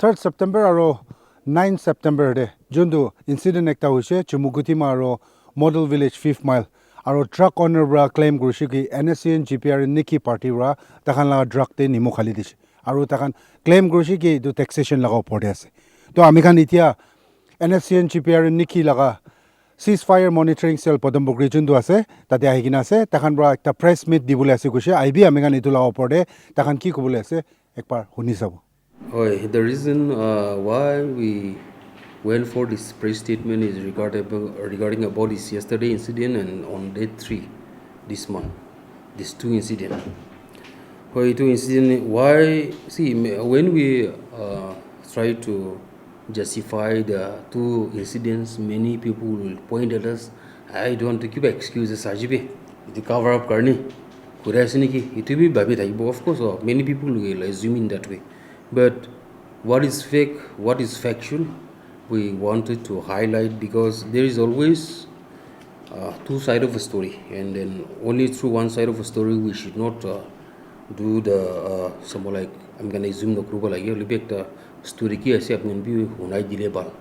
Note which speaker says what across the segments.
Speaker 1: 3rd September aro 9 September de jundu incident ekta hoise Chumoukedima aro Model Village 5th mile aro truck owner bra claim kurishi ki Nscn Gprn Nikki party ra takhan la drug te nimo khali dish aro takhan claim kurishi ki do taxation laga opor de ase to ami khan itia Nscn Gprn Nikki laga ceasefire monitoring cell Pol.Groups jundu ase tate ahigina ase takhan bra ekta press meet dibule ase kushe IB ami khan itu laga opor de takhan ki kubule ase ekbar huni sabo.
Speaker 2: The reason why we went for this press statement is regarding about this yesterday incident and on day 3 this month. These two incidents. Why? See, when we try to justify the two incidents, many people will point at us. I don't want to give excuses. To cover up Karni. It will be babi. Of course, many people will assume in that way. But what is fake, what is factual, we wanted to highlight because there is always two sides of a story, and then only through one side of a story we should not do the somewhat like I'm gonna assume the group like you look the story ki aise apne bi honai dile bal.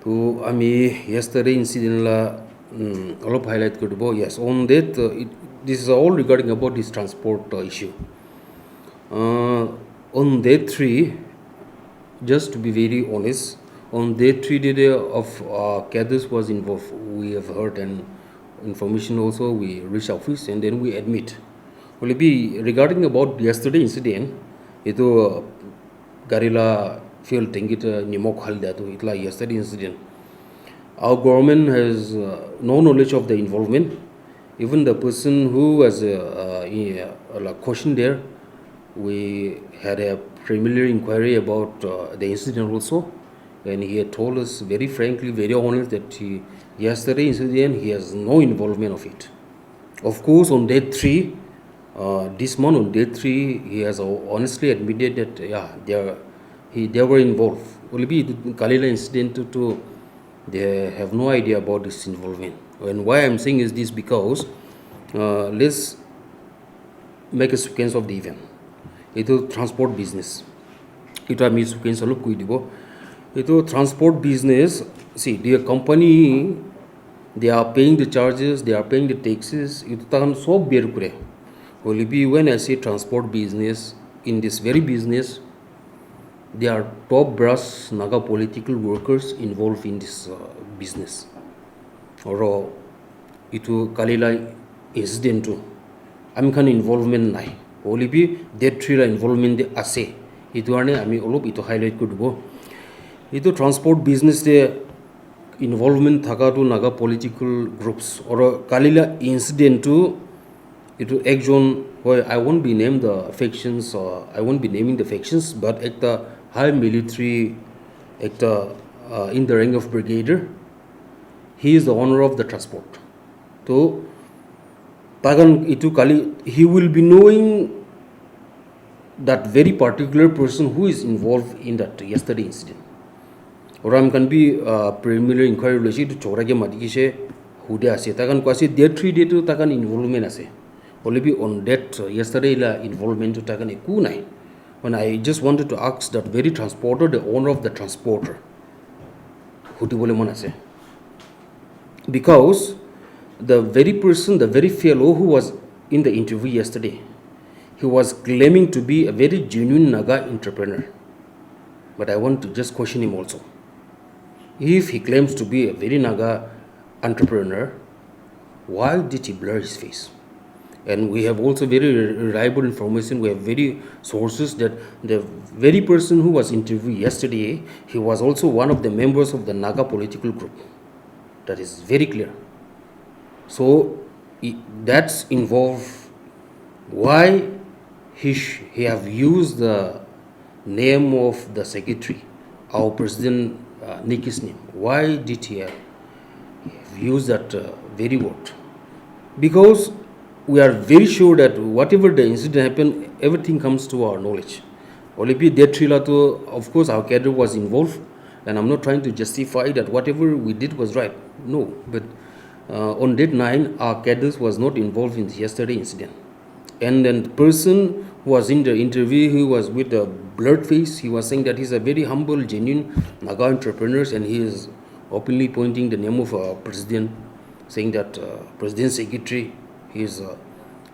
Speaker 2: So ami yesterday incident la all of highlight korbo. Yes, on that this is all regarding about this transport issue. On day 3, just to be very honest, on day 3 day of Cadre was involved. We have heard and information also. We reach office and then we admit. Will be regarding about yesterday incident. Ito garila fuel tank it nimok hal dato itla yesterday incident. Our government has no knowledge of the involvement. Even the person who was questioned there. We had a preliminary inquiry about the incident also, and he had told us very frankly, very honest that yesterday incident he has no involvement of it. Of course, on day 3, this month on day 3, he has honestly admitted that they were involved. Only be Kalila incident to they have no idea about this involvement. And why I'm saying is this because let's make a sequence of the event. Ito transport business. Ito ami sequence alop koi dibo. Ito transport business. See, the company they are paying the charges, they are paying the taxes. Ito tahan sob bear kure. Only be when I say transport business, in this very business, there are top brass Naga political workers involved in this business. Or ito kalila incident to. Ami kan involvement nai. Only be that three involvement the ase. Itu arne ami olop itu highlight kudubo. Itu transport business the involvement thaka to Naga political groups or kalila incident to itu ekjon why I won't be named the factions or I won't be naming the factions but at the high military at the in the rank of brigadier he is the owner of the transport. So Tagan itu kali he will be knowing that very particular person who is involved in that yesterday incident. Or I'm can be preliminary inquiry to chorage madikise who they ase. Tagan kwasi day 3 day to tagan involvement ase. Only be on that yesterday la involvement to tagan eku nai. When I just wanted to ask that very transporter, the owner of the transporter, who ti bole mon ase. Because the very person, the very fellow who was in the interview yesterday, he was claiming to be a very genuine Naga entrepreneur. But I want to just question him also. If he claims to be a very Naga entrepreneur, why did he blur his face? And we have also very reliable information. We have very sources that the very person who was interviewed yesterday, he was also one of the members of the Naga political group. That is very clear. So that's involved. Why he have used the name of the secretary, our president Nikki's name? Why did he have used that very word? Because we are very sure that whatever the incident happened, everything comes to our knowledge. Only that Trilato, of course, our cadre was involved, and I'm not trying to justify that whatever we did was right. No, but on date 9, our cadres was not involved in the yesterday incident. And then the person who was in the interview, who was with the blurred face. He was saying that he's a very humble, genuine Naga entrepreneur, and he is openly pointing the name of president, saying that president secretary, he is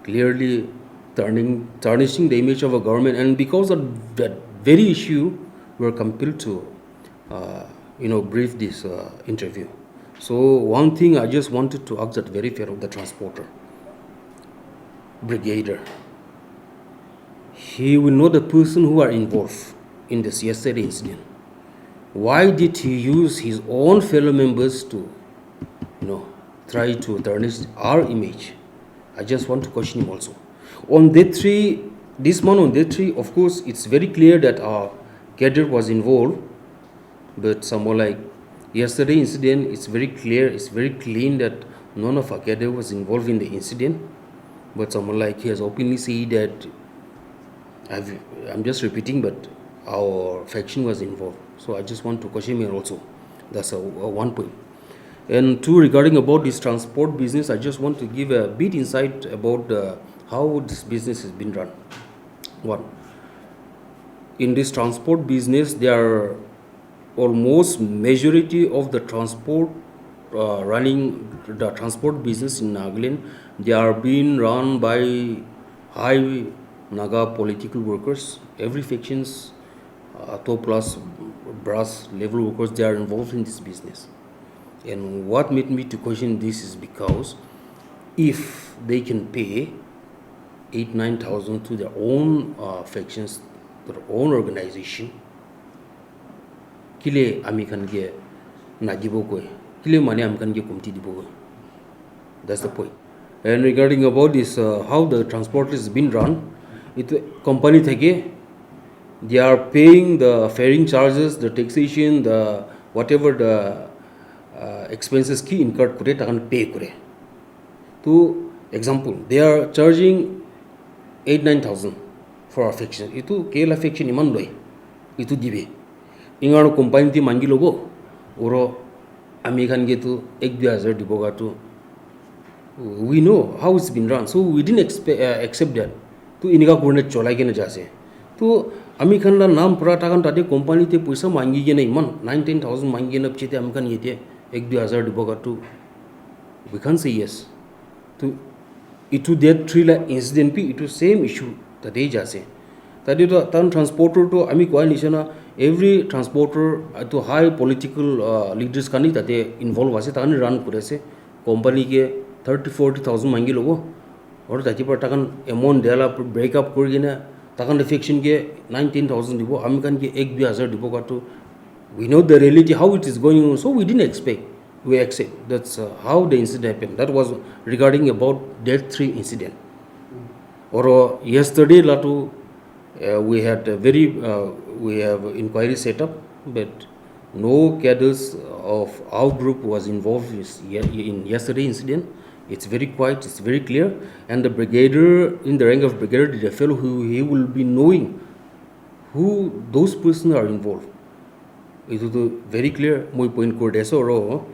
Speaker 2: clearly tarnishing the image of a government. And because of that very issue, we were compelled to, brief this interview. So one thing I just wanted to ask that very fair of the transporter, brigadier. He will know the person who are involved in this yesterday incident. Why did he use his own fellow members to, try to tarnish our image? I just want to question him also. On day 3, this month on day 3, of course, it's very clear that our Cadre was involved, but somehow like yesterday incident, it's very clear, it's very clean that none of our Cadre was involved in the incident, but someone like he has openly said that I'm just repeating, but our faction was involved. So I just want to question him also. That's one point. And 2, regarding about this transport business, I just want to give a bit insight about how this business has been run. 1, in this transport business, there are almost majority of the transport running the transport business in Nagaland, they are being run by high Naga political workers. Every factions, top plus brass level workers, they are involved in this business. And what made me to question this is because if they can pay 8,000-9,000 to their own factions, to their own organization, kile ami kan ge na dibo ko, kile mane am kan ge komti dibo. That's the point. And regarding about this, how the transport is been run, it company theke they are paying the faring charges, the taxation, the whatever the expenses ki incurred kore takan pay kore. To example, they are charging 8,000-9,000 for a faction. Itu kela faction iman loy, itu dibe. Ingaro company ti mangi logo, oro ami kan ge tu 1,000-2,000 diboga tu. We know how it's been run, so we didn't accept that. To iniga kurne cholai ke na jase. To ami kan la naam pura takan tate company te paisa mangi ge na iman 9,000-10,000 mangi na pchite ami kan yete 1,000-2,000 diboga tu. We can't say yes. To itu that 3 la incident pi itu same issue tate jase. Tadi to tan transporter to ami kwa nishana every transporter to high political leaders kani tate involve ase tan run kurese company ke 30,000-40,000 mangi logo or tati par takan amount dela break up kori na takan faction ke 19,000 dibo ami kan ke 1,000-2,000 dibo ka to. We know the reality how it is going on, so we didn't expect, we accept. That's how the incident happened. That was regarding about that 3 incident. Or yesterday latu we had we have inquiry set up, but no cadres of our group was involved in yesterday incident. It's very quiet, it's very clear, and the brigadier, in the rank of brigadier, the fellow who he will be knowing who those persons are involved. It is very clear, my point code SRO.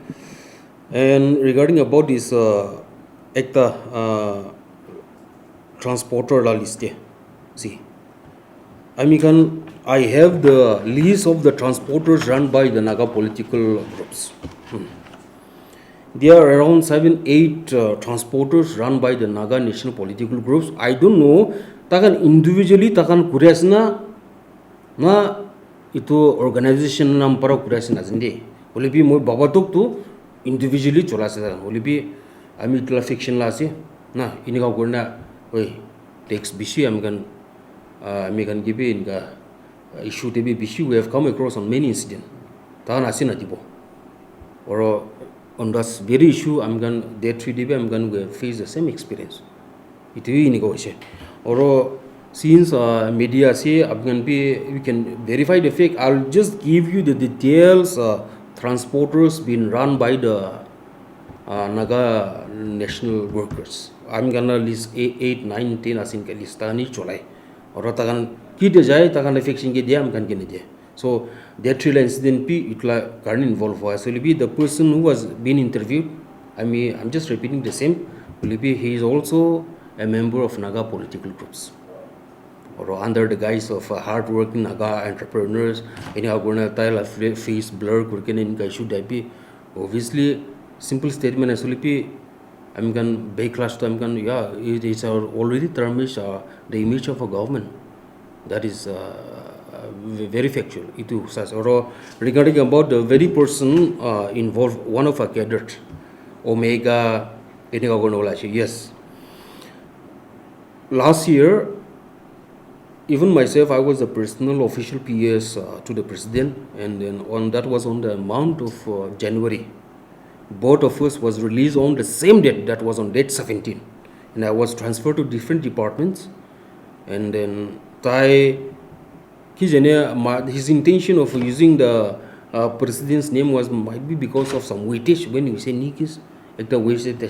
Speaker 2: And regarding about this ekta transporter la list, see, I have the list of the transporters run by the Naga political groups. There are around 7-8 transporters run by the Naga national political groups. I don't know, takan individually takan kuriasna na itu organization nam para kuriasna zinde. Olipi moi babatok tu individually chola se takan. Olipi ami tla fiction la se na ini ka kurna oi tax bishi am kan give in ka issue to be bishi. We have come across on many incidents. Takan asina tipo. Or on this very issue, that 3DB, I'm going to face the same experience. It will be negotiation. Or since media say we can verify the fake, I'll just give you the details. Transporters being run by the Naga national workers. I'm gonna list 8, 9, 10 as in list Tarnish cholai. Or takan kite jai takan fiction ke dia amkan kene dia. So that 3 incident P itla current involved for us. So will be the person who was being interviewed. I'm just repeating the same. Will be he is also a member of Naga political groups. or under the guise of hard-working Naga entrepreneurs, any organized face blur kurken in guy should be obviously simple statement as well. I'm going to class to I'm going yeah it is already tarnished the image of a government. That is very factual. Itu says or regarding about the very person involved, one of our cadres, Omega, any organization. Yes. Last year, even myself, I was a personal official PS to the president, and then that was on the month of January. Both of us was released on the same date, that was on date 17, and I was transferred to different departments. And then his intention of using the president's name might be because of some weightage. When you say Nikki, like the weightage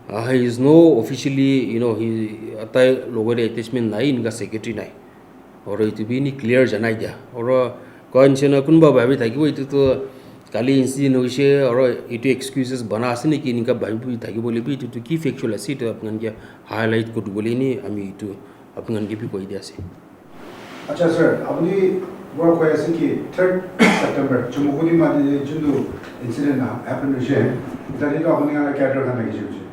Speaker 2: he is no officially, he logo attachment nai in secretary nai, or it be any clear janai or coinchena kunba baby takibo it to Kali incident or it excuses banasini in Babu Takibo to key factual acid to highlight good Golini, I mean to Upnan give you ideas.
Speaker 1: Acha sir, Abni work where 3rd September, Chumoukedima Jundu incident happened to share. That is opening on a Cadre and execution.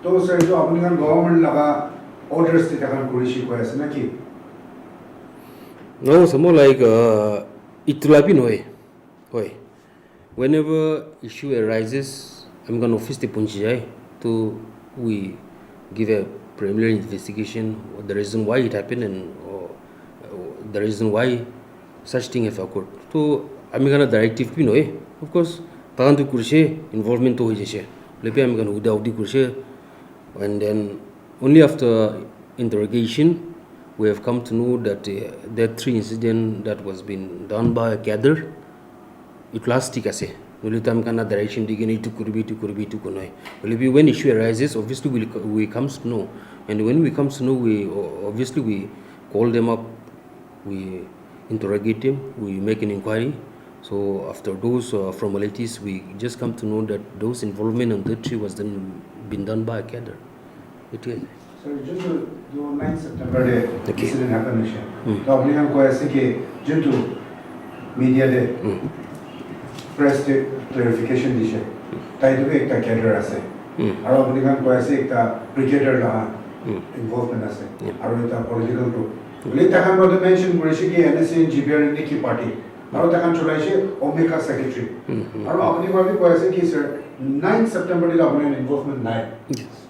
Speaker 1: Those are opening on government laga orders to Takan Kurishi Quest, Naki.
Speaker 2: No, some more like it to have been way. Whenever issue arises, I'm going to office the Punjai to we give a preliminary investigation, the reason why it happened and the reason why such thing have occurred. So I'm going to directive of course, Tagantu Kurshe involvement to his Lepe I'm going to Udaudi Kurshe, and then only after interrogation we have come to know that that 3 incident that was been done by Cadre. It last ase ulitam kana direction digini to kurbi to konoi when issue arises obviously we comes to know, and when we comes to know we obviously we call them up, we interrogate them, we make an inquiry. So after those formalities we just come to know that those involvement in the tree was been done by Cadre. It is
Speaker 1: so just the 9th September day incident happened to opening ko aise ki juntu media day press clarification dishe tai to ekta cadre ase aro apni kan ko aise ekta brigadier la involvement ase aro eta political group le takan bodo mention kurishi ki Nscn Gprn Nikki party aro takan chulaise Omega secretary aro apni ko bhi ko aise ki sir 9th September dil apni involvement nai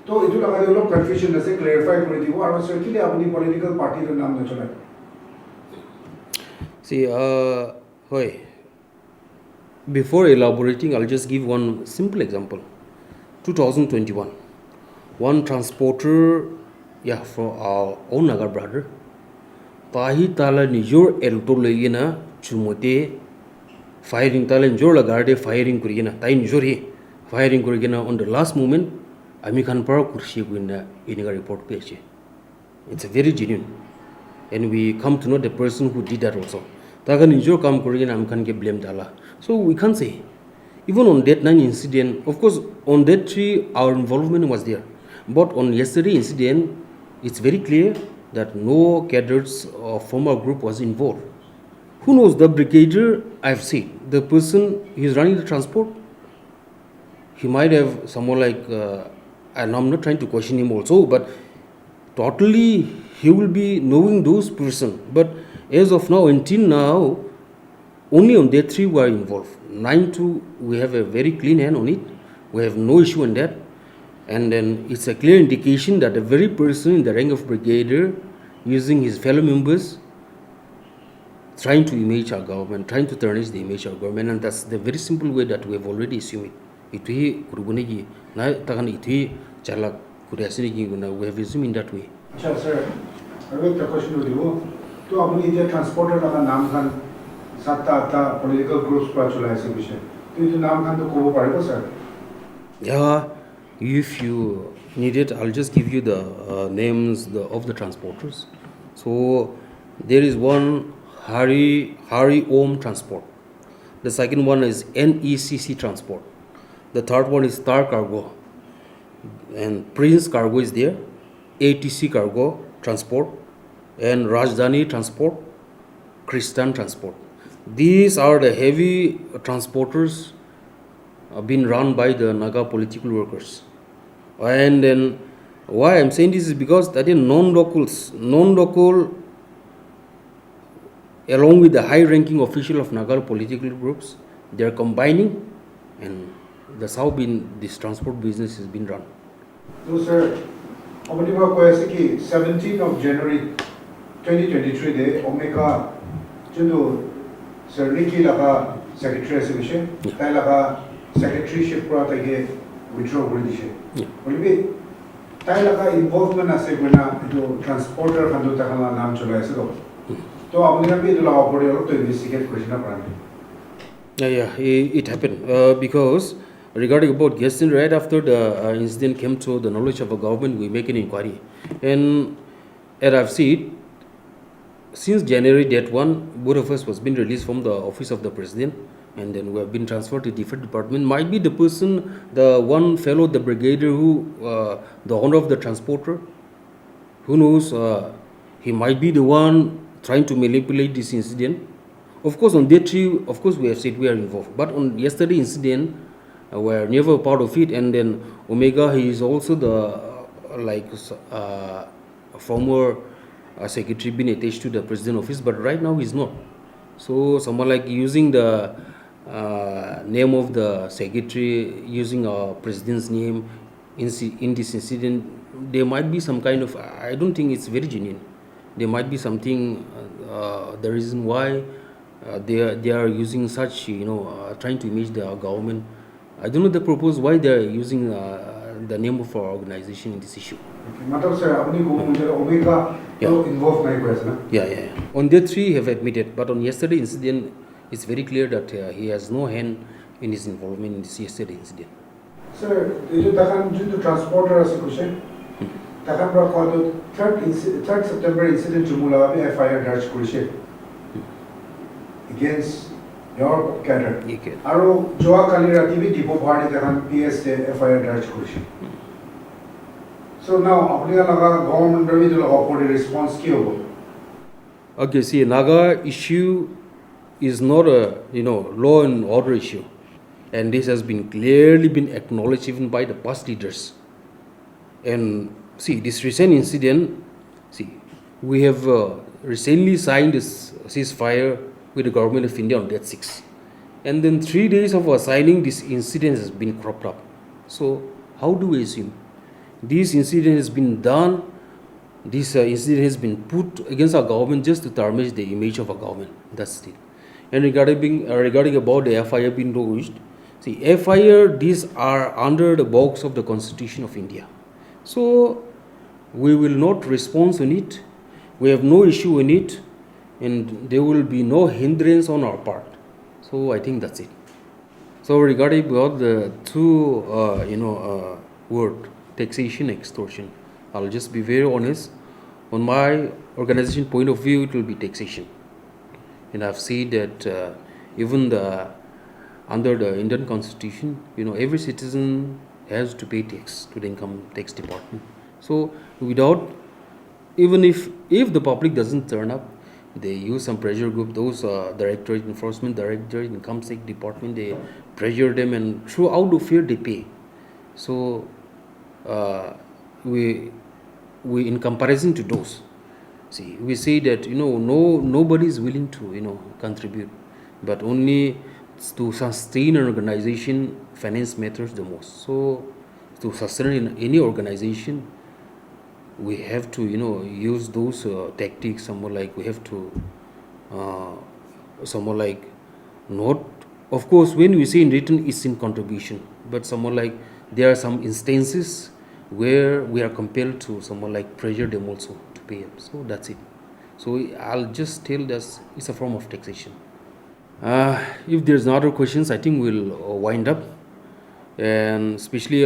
Speaker 1: to itu laga de log confusion ase clarify kori dibo aro sir ki apni political party ro naam na chulai
Speaker 2: see hoy. Before elaborating, I'll just give one simple example. 2021, one transporter, for our own Naga brother, Tahi Tala Nijor Elto Legina, Chumote, firing Tala Njor Lagarde, firing Kurigina, Tai Njori, firing Kurigina on the last moment, Amikan Para Kurshi in a report page. It's a very genuine. And we come to know the person who did that also. Tagan Njor come Kurigina, I'm can get blamed Allah. So we can't say. Even on that 9 incident, of course, on that 3, our involvement was there. But on yesterday incident, it's very clear that no cadres or former group was involved. Who knows, the brigadier, I've seen, the person who is running the transport, he might have someone like, and I'm not trying to question him also, but totally he will be knowing those person. But as of now, until now, only on day 3 we are involved. 9-2, we have a very clean hand on it. We have no issue on that. And then it's a clear indication that the very person in the rank of brigadier using his fellow members trying to image our government, trying to tarnish the image of our government, and that's the very simple way that we have already assumed it. We have assumed in that way.
Speaker 1: Sir, I have a question with you. To apni transporter ka naam khan satta political groups pa chulai se bishay. To itu naam khan to kobo parego sir.
Speaker 2: Yeah, if you need it, I'll just give you the names of the transporters. So there is one Hari Om Transport. The second one is NECC Transport. The third one is Star Cargo. And Prince Cargo is there. ATC cargo transport, and Rajdhani transport, Christian transport. These are the heavy transporters being run by the Naga political workers. And then why I'm saying this is because that is non-local, along with the high-ranking official of Naga political groups, they are combining, and that's how this transport business has been run.
Speaker 1: So, sir, Omniba Koyasiki, 17th of January 2023, day, Omega, Jundo, Sir Nikki Laga, Secretary Association, Tailaga, Secretaryship Prata, withdraw British. Only Tailaga involvement as a transporter Handu Takana Nam Chula. So, Omniba be the law to investigate question of running.
Speaker 2: Yeah, it happened because regarding about Gaston, right after the incident came to the knowledge of the government, we make an inquiry, and as I've seen, since January date 1, both of us was been released from the office of the president, and then we have been transferred to different department. Might be the person, the one fellow, the brigadier who, the owner of the transporter, who knows, he might be the one trying to manipulate this incident. Of course, on day 3, of course, we have said we are involved. But on yesterday incident, we are never part of it. And then Omega, he is also the former secretary being attached to the president office. But right now, he's not. So someone like using the name of the secretary, using our president's name in this incident, there might be some kind of. I don't think it's very genuine. There might be something. The reason why. They are using such, trying to image the government. I don't know the purpose why they are using the name of our organization in this issue. Yeah. On day 3, he have admitted, but on yesterday incident, it's very clear that he has no hand in his involvement in this yesterday incident.
Speaker 1: Sir, itu takkan junto transporter as a question. Takkan berapa 3rd September incident jumlah FIR darj kurishe against your Cadre. Aro Joa Kalira TV Depot Party takkan PS FIR darj kurishe. So now, apni laga government ravi to laga for the response ki hobo.
Speaker 2: Okay, see, Naga issue is not a law and order issue, and this has been clearly been acknowledged even by the past leaders. And see, this recent incident, we have recently signed this ceasefire with the government of India on date 6, and then 3 days of signing, this incident has been cropped up. So how do we assume this incident has been done? This incident has been put against our government just to tarnish the image of our government. That's it. And regarding about the FIR being lodged, FIR, these are under the box of the Constitution of India. So we will not respond on it. We have no issue in it, and there will be no hindrance on our part. So I think that's it. So regarding about the two, word, taxation, extortion, I'll just be very honest. On my organization point of view, it will be taxation. And I've said that even under the Indian Constitution, every citizen has to pay tax to the income tax department. So without, even if the public doesn't turn up, they use some pressure group, those directorate, enforcement directorate, income tax department, they pressure them, and throughout the fear they pay. So we in comparison to those, we say that nobody is willing to contribute, but only to sustain an organization, finance matters the most. So to sustain any organization, we have to use those tactics. Somewhat like we have to somewhat like not, of course when we say in written it's in contribution, but somewhat like there are some instances where we are compelled to somewhat like pressure them also to pay up. So that's it. So I'll just tell that it's a form of taxation. If there's no other questions, I think we'll wind up. And especially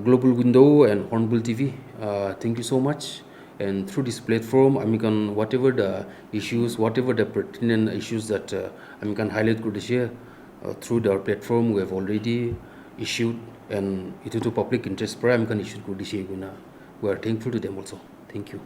Speaker 2: Global Window and Hornbill TV, thank you so much. And through this platform, whatever the issues, whatever the pertinent issues that can highlight could share through the platform, we have already issued, and itu to public interest pra issued could share guna we are thankful to them also. Thank you.